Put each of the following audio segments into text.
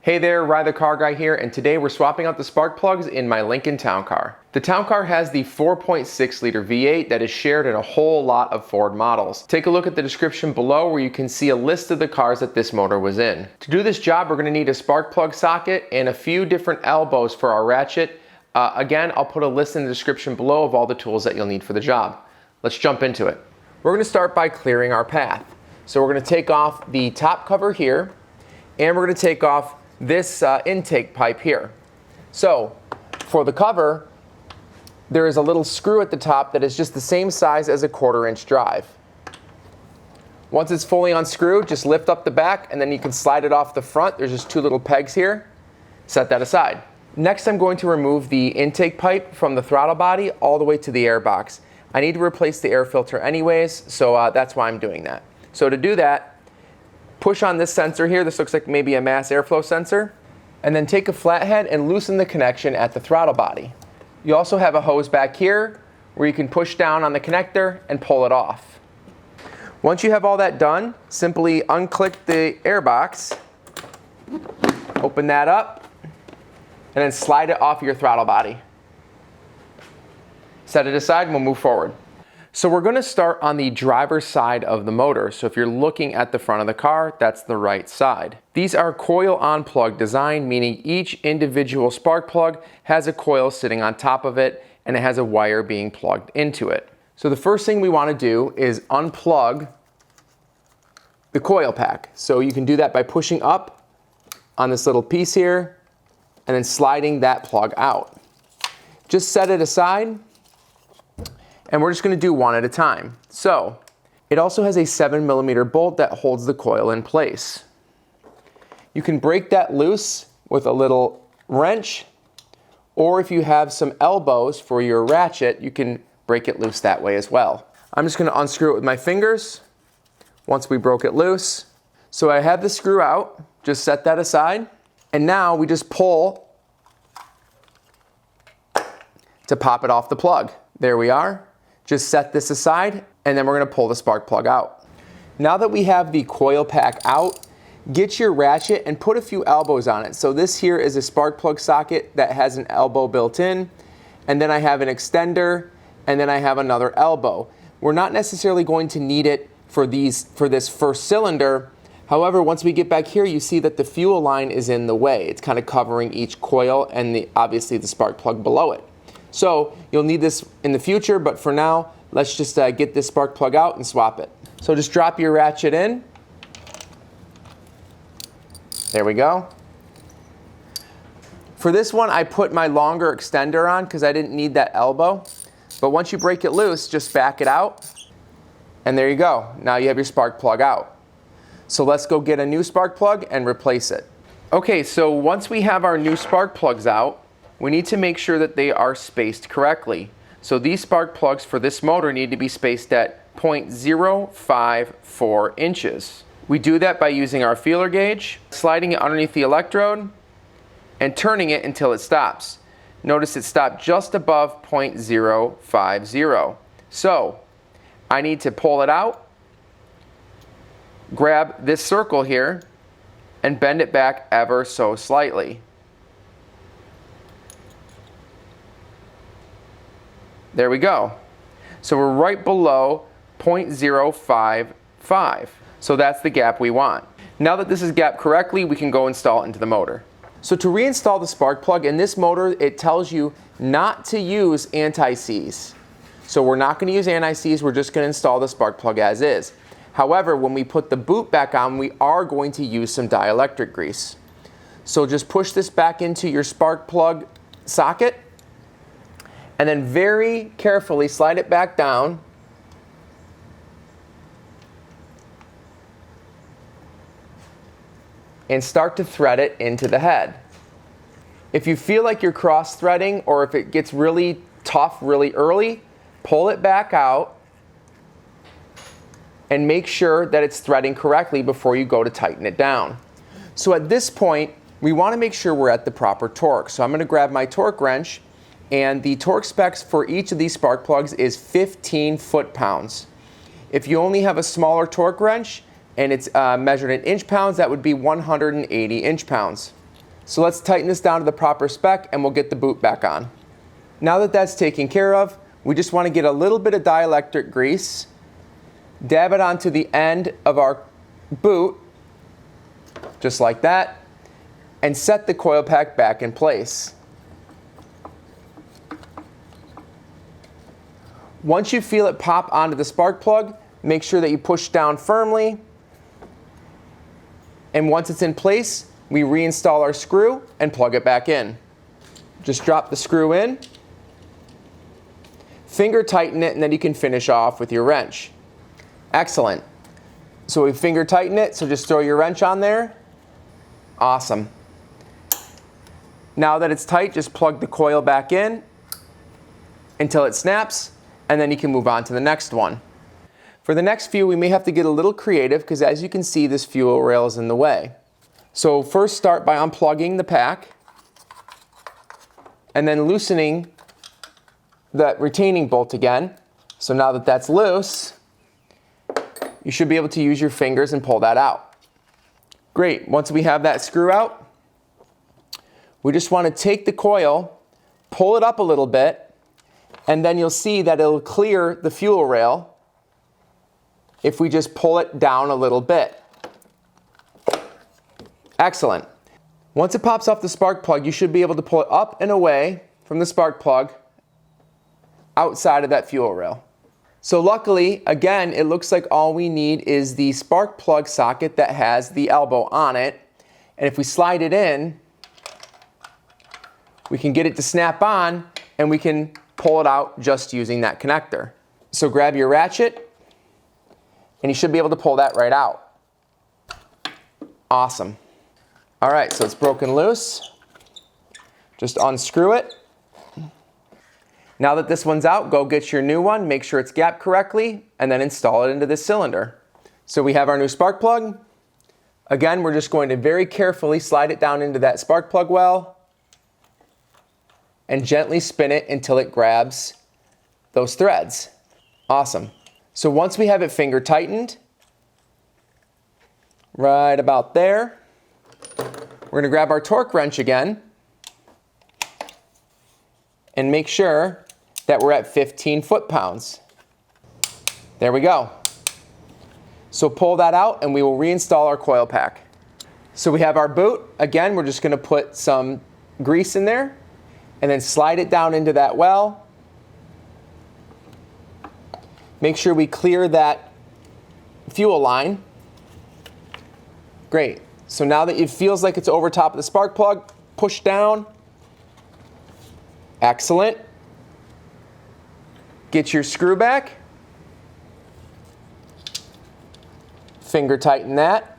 Hey there, Rye the Car Guy here, and today we're swapping out the spark plugs in my Lincoln Town Car. The Town Car has the 4.6 liter V8 that is shared in a whole lot of Ford models. Take a look at the description below where you can see a list of the cars that this motor was in. To do this job, we're going to need a spark plug socket and a few different elbows for our ratchet. Again, I'll put a list in the description below of all the tools that you'll need for the job. Let's jump into it. We're going to start by clearing our path. So we're going to take off the top cover here, and we're going to take off this intake pipe here. So for the cover, there is a little screw at the top that is just the same size as a 1/4 inch drive. Once it's fully unscrewed, just lift up the back and then you can slide it off the front. There's just 2 little pegs here. Set that aside. Next, I'm going to remove the intake pipe from the throttle body all the way to the air box. I need to replace the air filter anyways, so that's why I'm doing that. So to do that, push on this sensor here. This looks like maybe a mass airflow sensor. And then take a flathead and loosen the connection at the throttle body. You also have a hose back here where you can push down on the connector and pull it off. Once you have all that done, simply unclick the air box, open that up, and then slide it off your throttle body. Set it aside and we'll move forward. So we're going to start on the driver's side of the motor. So if you're looking at the front of the car, that's the right side. These are coil on plug design, meaning each individual spark plug has a coil sitting on top of it and it has a wire being plugged into it. So the first thing we want to do is unplug the coil pack. So you can do that by pushing up on this little piece here and then sliding that plug out. Just set it aside. And we're just going to do one at a time. So it also has a 7mm bolt that holds the coil in place. You can break that loose with a little wrench, or if you have some elbows for your ratchet, you can break it loose that way as well. I'm just going to unscrew it with my fingers once we broke it loose. So I have the screw out, just set that aside, and now we just pull to pop it off the plug. There we are. Just set this aside, and then we're going to pull the spark plug out. Now that we have the coil pack out, get your ratchet and put a few elbows on it. So this here is a spark plug socket that has an elbow built in, and then I have an extender, and then I have another elbow. We're not necessarily going to need it for this first cylinder. However, once we get back here, you see that the fuel line is in the way. It's kind of covering each coil and obviously the spark plug below it. So you'll need this in the future, but for now, let's just get this spark plug out and swap it. So just drop your ratchet in. There we go. For this one, I put my longer extender on because I didn't need that elbow. But once you break it loose, just back it out. And there you go. Now you have your spark plug out. So let's go get a new spark plug and replace it. Okay, so once we have our new spark plugs out, we need to make sure that they are spaced correctly. So these spark plugs for this motor need to be spaced at 0.054 inches. We do that by using our feeler gauge, sliding it underneath the electrode, and turning it until it stops. Notice it stopped just above 0.050. So I need to pull it out, grab this circle here, and bend it back ever so slightly. There we go. So we're right below 0.055. So that's the gap we want. Now that this is gapped correctly, we can go install it into the motor. So to reinstall the spark plug in this motor, it tells you not to use anti-seize. So we're not going to use anti-seize, we're just going to install the spark plug as is. However, when we put the boot back on, we are going to use some dielectric grease. So just push this back into your spark plug socket, and then very carefully slide it back down. And start to thread it into the head. If you feel like you're cross-threading or if it gets really tough really early, pull it back out and make sure that it's threading correctly before you go to tighten it down. So at this point, we want to make sure we're at the proper torque. So I'm going to grab my torque wrench, and the torque specs for each of these spark plugs is 15 foot-pounds. If you only have a smaller torque wrench and it's measured in inch-pounds, that would be 180 inch-pounds. So let's tighten this down to the proper spec and we'll get the boot back on. Now that that's taken care of, we just want to get a little bit of dielectric grease, dab it onto the end of our boot, just like that, and set the coil pack back in place. Once you feel it pop onto the spark plug, make sure that you push down firmly. And once it's in place, we reinstall our screw and plug it back in. Just drop the screw in, finger tighten it, and then you can finish off with your wrench. Excellent. So we finger tighten it, so just throw your wrench on there. Awesome. Now that it's tight, just plug the coil back in until it snaps, and then you can move on to the next one. For the next few, we may have to get a little creative because as you can see, this fuel rail is in the way. So first start by unplugging the pack and then loosening that retaining bolt again. So now that that's loose, you should be able to use your fingers and pull that out. Great, once we have that screw out, we just want to take the coil, pull it up a little bit, and then you'll see that it'll clear the fuel rail if we just pull it down a little bit. Excellent. Once it pops off the spark plug, you should be able to pull it up and away from the spark plug outside of that fuel rail. So luckily, again, it looks like all we need is the spark plug socket that has the elbow on it. And if we slide it in, we can get it to snap on and we can pull it out just using that connector. So grab your ratchet and you should be able to pull that right out. Awesome. All right, so it's broken loose. Just unscrew it. Now that this one's out, go get your new one, make sure it's gapped correctly, and then install it into this cylinder. So we have our new spark plug. Again, we're just going to very carefully slide it down into that spark plug well and gently spin it until it grabs those threads. Awesome. So once we have it finger tightened, right about there, we're going to grab our torque wrench again and make sure that we're at 15 foot-pounds. There we go. So pull that out and we will reinstall our coil pack. So we have our boot. Again, we're just going to put some grease in there and then slide it down into that well. Make sure we clear that fuel line. Great. So now that it feels like it's over top of the spark plug, push down. Excellent. Get your screw back. Finger tighten that.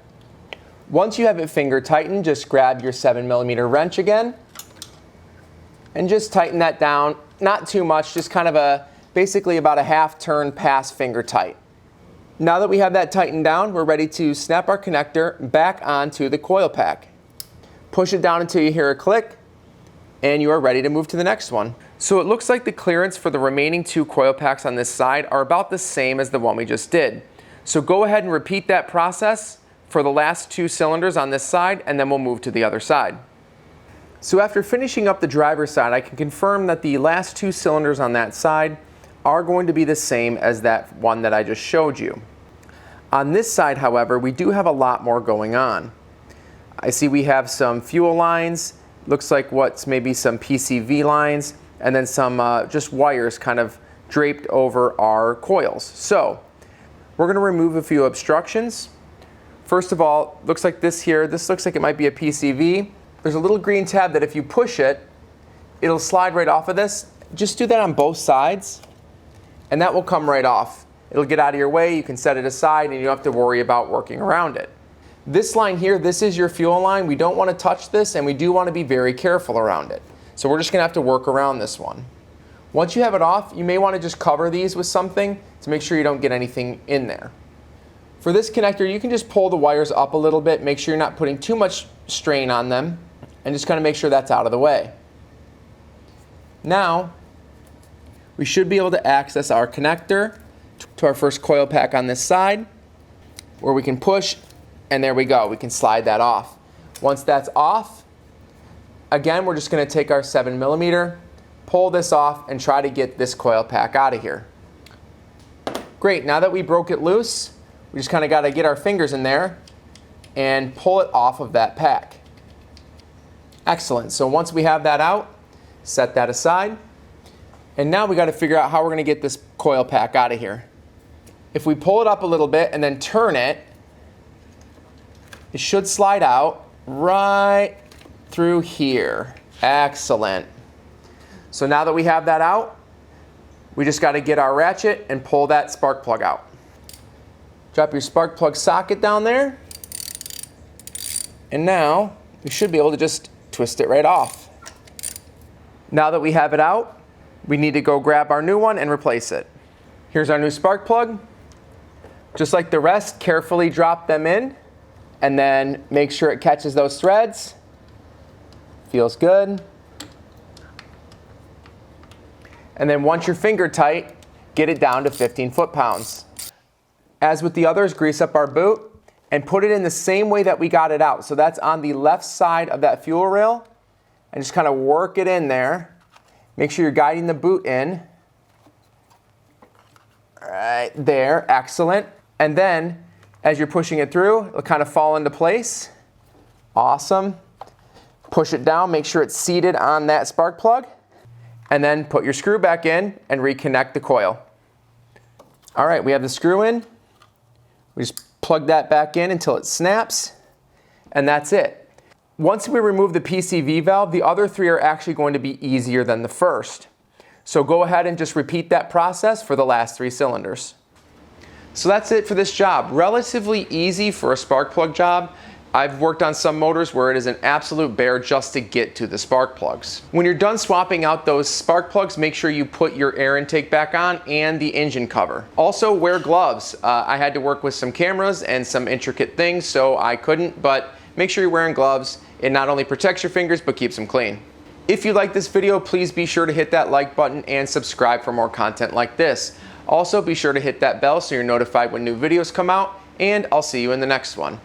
Once you have it finger tightened, just grab your 7mm wrench again and just tighten that down. Not too much, just kind of basically about a half turn past finger tight. Now that we have that tightened down, we're ready to snap our connector back onto the coil pack. Push it down until you hear a click, and you are ready to move to the next one. So it looks like the clearance for the remaining two coil packs on this side are about the same as the one we just did. So go ahead and repeat that process for the last two cylinders on this side, and then we'll move to the other side. So after finishing up the driver's side, I can confirm that the last two cylinders on that side are going to be the same as that one that I just showed you. On this side, however, we do have a lot more going on. I see we have some fuel lines, looks like what's maybe some PCV lines, and then some just wires kind of draped over our coils. So we're going to remove a few obstructions. First of all, looks like this here, this looks like it might be a PCV. There's a little green tab that if you push it, it'll slide right off of this. Just do that on both sides, and that will come right off. It'll get out of your way, you can set it aside, and you don't have to worry about working around it. This line here, this is your fuel line. We don't want to touch this, and we do want to be very careful around it. So we're just going to have to work around this one. Once you have it off, you may want to just cover these with something to make sure you don't get anything in there. For this connector, you can just pull the wires up a little bit, make sure you're not putting too much strain on them, and just kind of make sure that's out of the way. Now, we should be able to access our connector to our first coil pack on this side, where we can push, and there we go, we can slide that off. Once that's off, Again, we're just going to take our 7mm, pull this off, and try to get this coil pack out of here. Great, now that we broke it loose, we just kind of got to get our fingers in there and pull it off of that pack. Excellent, so once we have that out, set that aside. And now we got to figure out how we're going to get this coil pack out of here. If we pull it up a little bit and then turn it, it should slide out right through here. Excellent. So now that we have that out, we just got to get our ratchet and pull that spark plug out. Drop your spark plug socket down there. And now we should be able to just twist it right off. Now that we have it out, we need to go grab our new one and replace it. Here's our new spark plug. Just like the rest, carefully drop them in and then make sure it catches those threads. Feels good. And then once you're finger tight, get it down to 15 foot-pounds. As with the others, grease up our boot and put it in the same way that we got it out. So that's on the left side of that fuel rail, and just kind of work it in there. Make sure you're guiding the boot in. Right there, excellent. And then as you're pushing it through, it'll kind of fall into place. Awesome. Push it down, make sure it's seated on that spark plug, and then put your screw back in and reconnect the coil. All right, we have the screw in. We just plug that back in until it snaps, and that's it. Once we remove the PCV valve, the other three are actually going to be easier than the first. So go ahead and just repeat that process for the last 3 cylinders. So that's it for this job. Relatively easy for a spark plug job. I've worked on some motors where it is an absolute bear just to get to the spark plugs. When you're done swapping out those spark plugs, make sure you put your air intake back on and the engine cover. Also wear gloves. I had to work with some cameras and some intricate things, so I couldn't, but make sure you're wearing gloves. It not only protects your fingers, but keeps them clean. If you like this video, please be sure to hit that like button and subscribe for more content like this. Also, be sure to hit that bell so you're notified when new videos come out, and I'll see you in the next one.